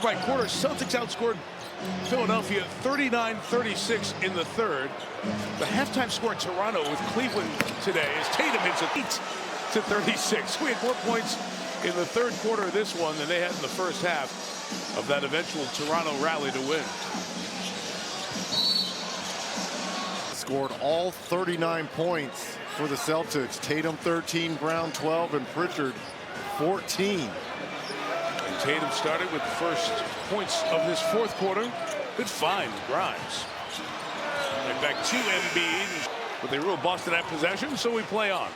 By quarter, Celtics outscored Philadelphia 39-36 in the third. The halftime score in Toronto with Cleveland today is Tatum hits it 8-36. We had more points in the third quarter of this one than they had in the first half of that eventual Toronto rally to win. Scored all 39 points for the Celtics. Tatum 13, Brown 12, and Pritchard 14. And Tatum started with the first points of this fourth quarter. Good find, Grimes. And back to Embiid, but they ruled Boston at possession, so we play on.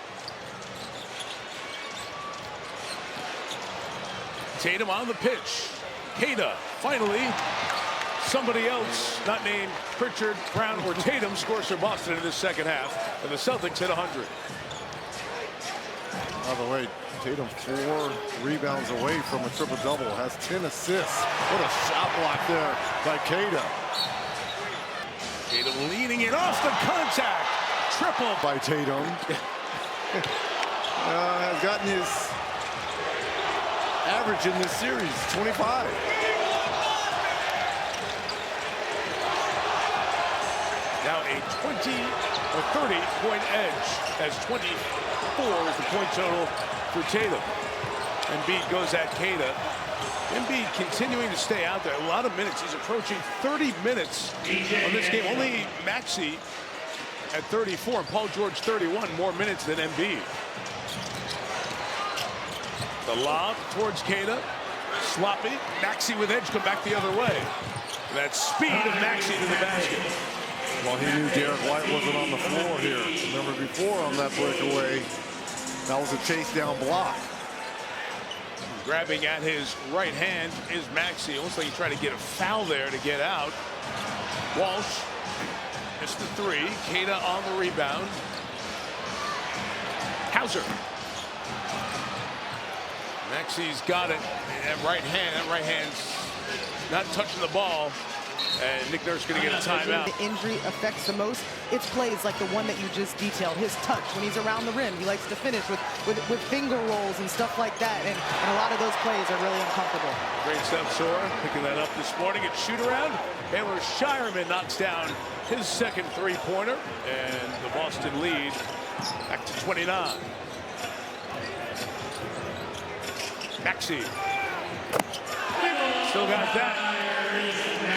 Tatum on the pitch. Queta finally. Somebody else, not named Pritchard, Brown, or Tatum, scores for Boston in this second half, and the Celtics hit 100. By the way, Tatum 4 rebounds away from a triple-double, has 10 assists. What a shot block there by Queta. Tatum leaning it off the contact. Triple by Tatum. Has gotten his average in this series, 25. Now a 20 or 30-point edge, as 24 is the point total for Tatum. Embiid goes at Queta. Embiid continuing to stay out there. A lot of minutes. He's approaching 30 minutes on this game. Only Maxey at 34 and Paul George 31 more minutes than Embiid. The lob towards Queta. Sloppy. Maxey with edge come back the other way. That speed of Maxey to the basket. Well, he knew Derek White wasn't on the floor here. Remember before on that breakaway, that was a chase down block. Grabbing at his right hand is Maxey. It looks like he tried to get a foul there to get out. Walsh missed the three. Queta on the rebound. Hauser. Maxey's got it. That right hand's not touching the ball. And Nick Nurse going to get a timeout. The injury affects the most. It's plays like the one that you just detailed. His touch when he's around the rim. He likes to finish with finger rolls and stuff like that. And a lot of those plays are really uncomfortable. Great stuff, Sora. Picking that up this morning at shoot-around. Taylor Shireman knocks down his second three-pointer. And the Boston lead back to 29. Maxey. Still got that.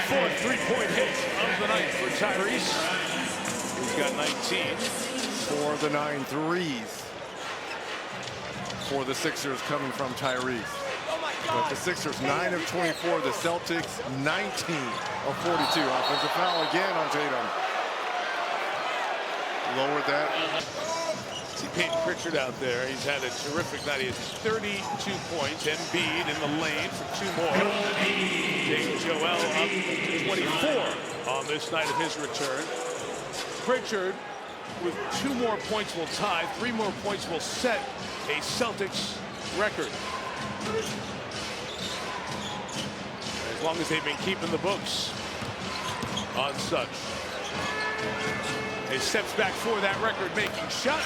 Fourth three-point hit of the night for Tyrese. He's got 19. 4 of the 9 threes for the Sixers coming from Tyrese. But the Sixers 9 of 24. The Celtics 19 of 42. Offensive foul again on Tatum. Lowered that. See Tatum and Pritchard out there. He's had a terrific night. He has 32 points. Embiid in the lane for 2 more. James Joel up to 24 on this night of his return. Pritchard with 2 more points will tie. 3 more points will set a Celtics record. As long as they've been keeping the books on such. He steps back for that record-making shot.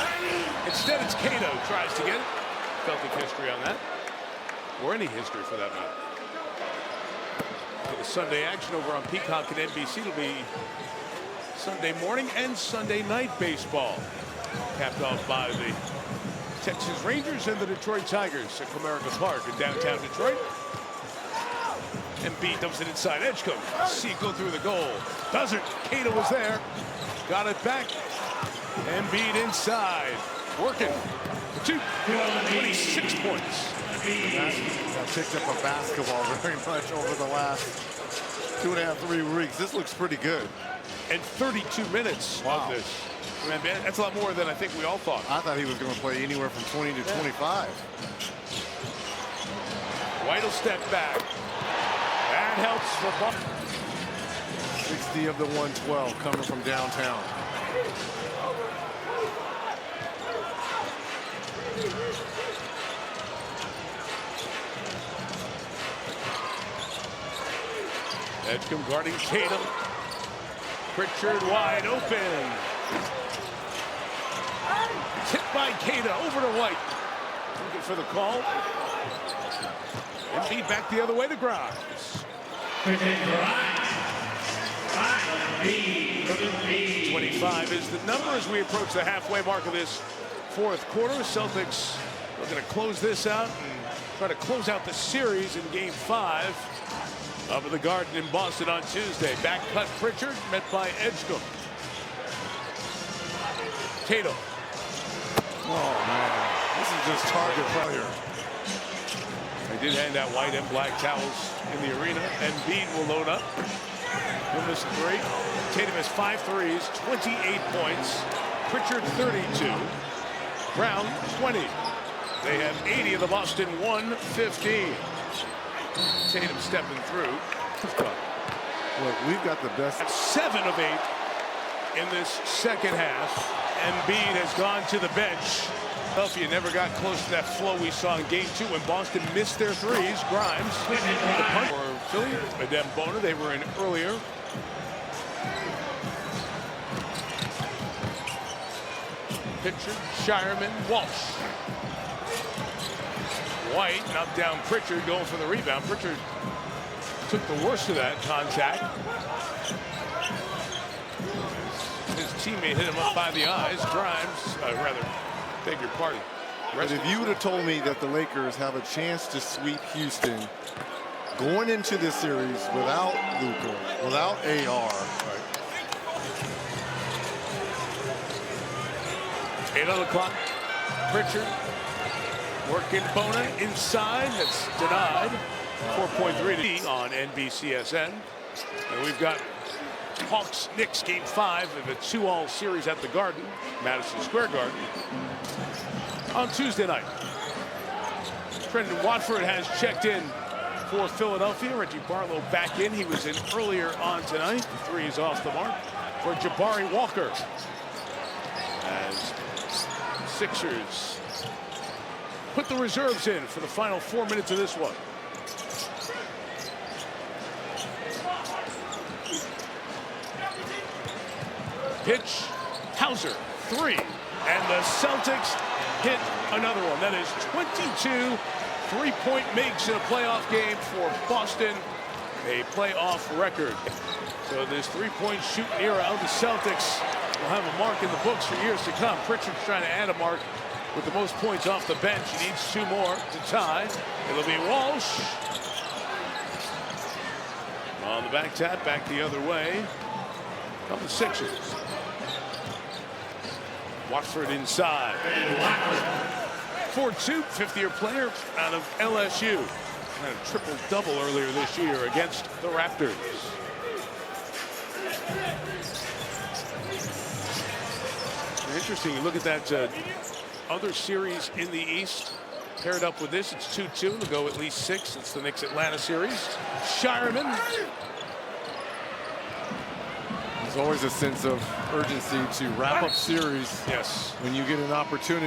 Instead, it's Queta who tries to get it. Celtic history on that, or any history for that matter. For the Sunday action over on Peacock and NBC, it'll be Sunday morning and Sunday night baseball, capped off by the Texas Rangers and the Detroit Tigers at Comerica Park in downtown Detroit. Embiid dumps it inside. Edge coach. See it go through the goal. Doesn't. Queta was there. Got it back. Embiid inside. Working. 26 points. That picked up a basketball very much over the last 2.5, 3 weeks. This looks pretty good. And 32 minutes of this. Man, that's a lot more than I think we all thought. I thought he was going to play anywhere from 20 to 25. White will step back. That helps for Boston. 60 of the 112 coming from downtown. Edgecombe guarding Tatum. Pritchard wide open. Tipped by Queta over to White. Looking for the call. Embiid back the other way to Grimes. $25 is the number as we approach the halfway mark of this fourth quarter. Celtics are going to close this out and try to close out the series in Game 5 up at the Garden in Boston on Tuesday. Back cut Pritchard, met by Edgecombe. Tatum. Oh, man. This is just target failure. They did hand out white and black towels in the arena. Embiid will load up. He'll miss a three. Tatum has 5 threes, 28 points. Pritchard 32. Brown 20. They have 80 of the Boston 115. Tatum stepping through. Look, we've got the best. 7 of 8 in this second half. Embiid has gone to the bench. Philadelphia never got close to that flow we saw in Game 2 when Boston missed their threes. Grimes, the punt for Philly. Madem Bona, they were in earlier. Pritchard, Shireman, Walsh. White knocked down Pritchard, going for the rebound. Pritchard took the worst of that contact. His teammate hit him up by the eyes. Grimes, beg your pardon. But if you would have told me that the Lakers have a chance to sweep Houston going into this series without Luka, without AR. Right. 8 on the clock. Pritchard working Bona inside. That's denied. 4.3 on NBCSN. And we've got Hawks Knicks Game 5 of a 2-all series at the Garden, Madison Square Garden, on Tuesday night. Brendan Watford has checked in for Philadelphia. Reggie Barlow back in. He was in earlier on tonight. The 3 is off the mark for Jabari Walker. As Sixers put the reserves in for the final 4 minutes of this one. Pitch, Hauser, 3. And the Celtics hit another one. That is 22 3-point makes in a playoff game for Boston. A playoff record. So this 3-point shooting era of the Celtics will have a mark in the books for years to come. Pritchard's trying to add a mark with the most points off the bench. He needs 2 more to tie. It'll be Walsh. On the back tap, back the other way. Come the Sixers. Watford inside. 4-2, 50-year player out of LSU. Had a triple-double earlier this year against the Raptors. Interesting, you look at that other series in the East. Paired up with this, it's 2-2. They'll go at least 6. It's the Knicks-Atlanta series. Shireman. There's always a sense of urgency to wrap up series. Yes. When you get an opportunity.